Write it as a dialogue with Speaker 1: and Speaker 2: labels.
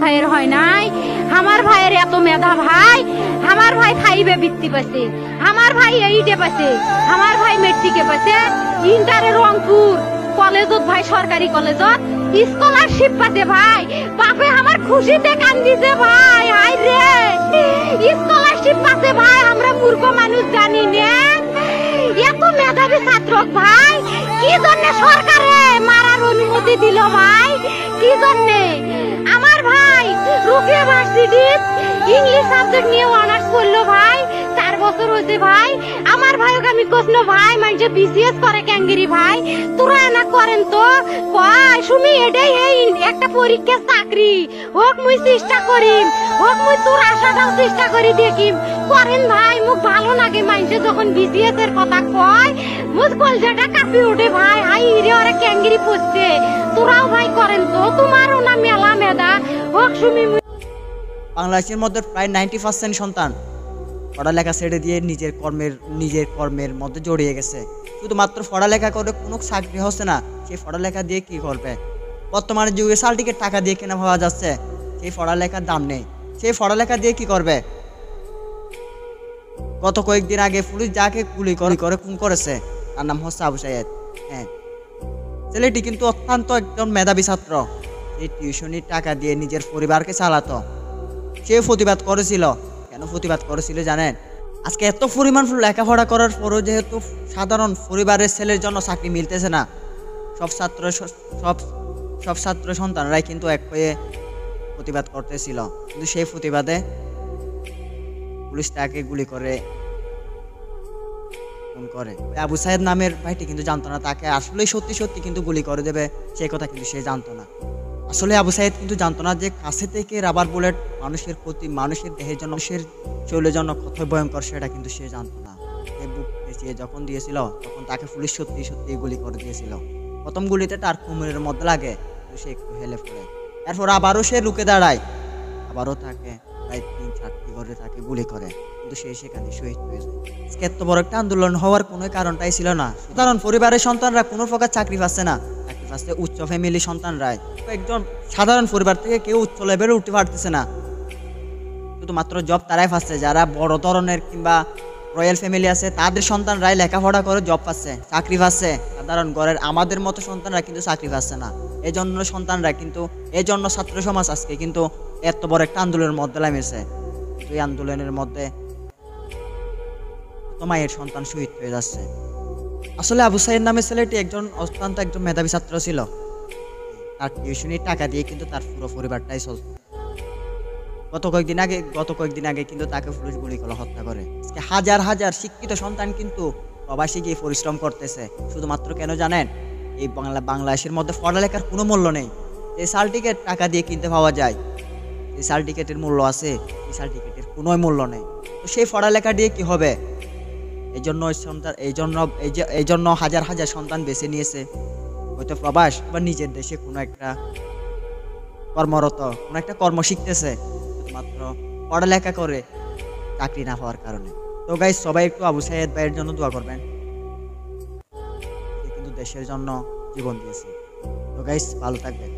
Speaker 1: ভাইয়ের হয় নাই। আমার ভাইয়ের এত মেধা ভাই, আমার ভাই 5-এ বৃত্তি পাইছে, আমার ভাই 8-এ পাইছে, আমার ভাই মেট্রিকে পাইছে, ইন্টারে রংপুর কলেজত ভাই সরকারি কলেজত স্কলারশিপ পাতে ভাই। বাপে আমার খুশিতে কান্দিছে ভাই। হাই রে স্কলারশিপ পাতে ভাই, আমরা মূর্খ মানুষ জানি না এত মেধাবী ছাত্র ভাই কি জন্য সরকারে মারার অনুমতি দিল ভাই, কি জন্য? আমার ভাই রুকিয়া ভার্সিটি ইংলিশ সাবজেক্ট নিয়ে অনার্স করলো ভাই, 4 বছর হয়েছে ভাই। আমার ভাইকে আমি কইলো ভাই মানুষে বিসিএস করে ক্যাঙ্গেরি ভাই, তোরা না করেন তো কয় সুমি এটাই এই একটা পরীক্ষা চাকরি হোক, মুই চেষ্টা করিম, হোক মুই তোর আশাটাও চেষ্টা করি দেখিম করেন ভাই। মুখ ভালো লাগে মানুষে যখন বিসিএস এর কথা কয়, মুখ কলজাটা কাঁপি ওঠে ভাই। হাই রে ওরা ক্যাঙ্গেরি পড়ছে, তোরাও ভাই করেন তো, তোমারও না মেলা মেধা হোক সুমি।
Speaker 2: বাংলাদেশের মধ্যে প্রায় 90% সন্তান পড়ালেখা ছেড়ে দিয়ে নিজের কর্মের মধ্যে জড়িয়ে গেছে। শুধুমাত্র পড়ালেখা করে কোনো চাকরি হচ্ছে না, সেই পড়ালেখা দিয়ে কি করবে? বর্তমানে যুগে সার্টিফিকেট টাকা দিয়ে কেনা পাওয়া যাচ্ছে, সেই পড়ালেখার দাম নেই। সেই পড়ালেখা দিয়ে কি করবে? গত কয়েকদিন আগে পুলিশ যাকে গুলি করে খুন করেছে তার নাম হচ্ছে আবু সাইদ। হ্যাঁ, ছেলেটি কিন্তু অত্যন্ত একজন মেধাবী ছাত্র, এই টিউশনির টাকা দিয়ে নিজের পরিবারকে চালাতো। সে প্রতিবাদ করেছিল। কেন প্রতিবাদ করেছিল জানেন? আজকে এত পরিমাণ লেখাপড়া করার পরও যেহেতু সাধারণ পরিবারের ছেলের জন্য চাকরি মিলতেছে না, সব ছাত্র সন্তানরাই কিন্তু এক হয়ে প্রতিবাদ করতেছিল। কিন্তু সেই প্রতিবাদে পুলিশ তাকে গুলি করে খুন করে। আবু সাইদ নামের ভাইটি কিন্তু জানতো না তাকে আসলেই সত্যি কিন্তু গুলি করে দেবে, সেই কথা কিন্তু সে জানতো না। আসলে আবু সাইদ কিন্তু জানতো না যে কাছে থেকে রাবার বুলেট মানুষের প্রতি, মানুষের দেহের জন্য, মানুষের শরীরের জন্য কত ভয়ঙ্কর সেটা কিন্তু সে জানতো না। সে বুক পেঁচিয়ে যখন দিয়েছিল তখন তাকে পুলিশ সত্যি গুলি করে দিয়েছিল। প্রথম গুলিতে তার কোমরের মধ্যে লাগে, সে একটু হেলে পড়ে। এরপর আবারও সে রুখে দাঁড়ায়, আবারও তাকে প্রায় 3-4টি করে তাকে গুলি করে, কিন্তু সে সেখানে শহীদ হয়েছে। এত বড় একটা আন্দোলন হওয়ার কোনো কারণটাই ছিল না। সাধারণ পরিবারের সন্তানরা কোনো প্রকার চাকরি পাচ্ছে না, চাকরি পাচ্ছে উচ্চ ফ্যামিলি সন্তানরাই। একজন সাধারণ পরিবার থেকে কেউ উচ্চ লেভেলে উঠতে পারতেছে না, শুধুমাত্র জব তারাই পাচ্ছে যারা বড় ধরনের কিংবা রয়্যাল ফ্যামিলি আছে, তাদের সন্তানরাই লেখাপড়া করে জব পাচ্ছে, চাকরি পাচ্ছে। সাধারণ ঘরের আমাদের মতো সন্তানরা কিন্তু চাকরি পাচ্ছে না। এই জন্য ছাত্র সমাজ আজকে কিন্তু এত বড় একটা আন্দোলনের মধ্যে নামেছে। এই আন্দোলনের মধ্যে মায়ের সন্তান শহীদ হয়ে যাচ্ছে। আসলে আবু সাইদ নামের ছেলেটি অত্যন্ত একজন মেধাবী ছাত্র ছিল। তার টিউশনির টাকা দিয়ে কিন্তু তার পুরো পরিবারটাই চলত। গত কয়েকদিন আগে কিন্তু তাকে পুলিশ গুলি করে হত্যা করে। আজকে হাজার শিক্ষিত সন্তান কিন্তু প্রবাসী গিয়ে পরিশ্রম করতেছে শুধুমাত্র কেন জানেন? এই বাংলাদেশের মধ্যে পড়ালেখার কোনো মূল্য নেই। এই সার্টিফিকেট টাকা দিয়ে কিনতে পাওয়া যায়, এই সার্টিফিকেটের মূল্য আছে, এই সার্টিফিকেটের কোনো মূল্য নেই। তো সেই পড়ালেখা দিয়ে কি হবে? এই জন্য হাজার সন্তান বেছে নিয়েছে হয়তো প্রবাস বা নিজের দেশে কোনো একটা কর্ম শিখতেছে, শুধুমাত্র পড়ালেখা করে চাকরি না হওয়ার কারণে। তো গাইস, সবাই একটু আবু সাইদ ভাইয়ের জন্য দোয়া করবেন, সে কিন্তু দেশের জন্য জীবন দিয়েছে। তো গাইস, ভালো থাকবেন।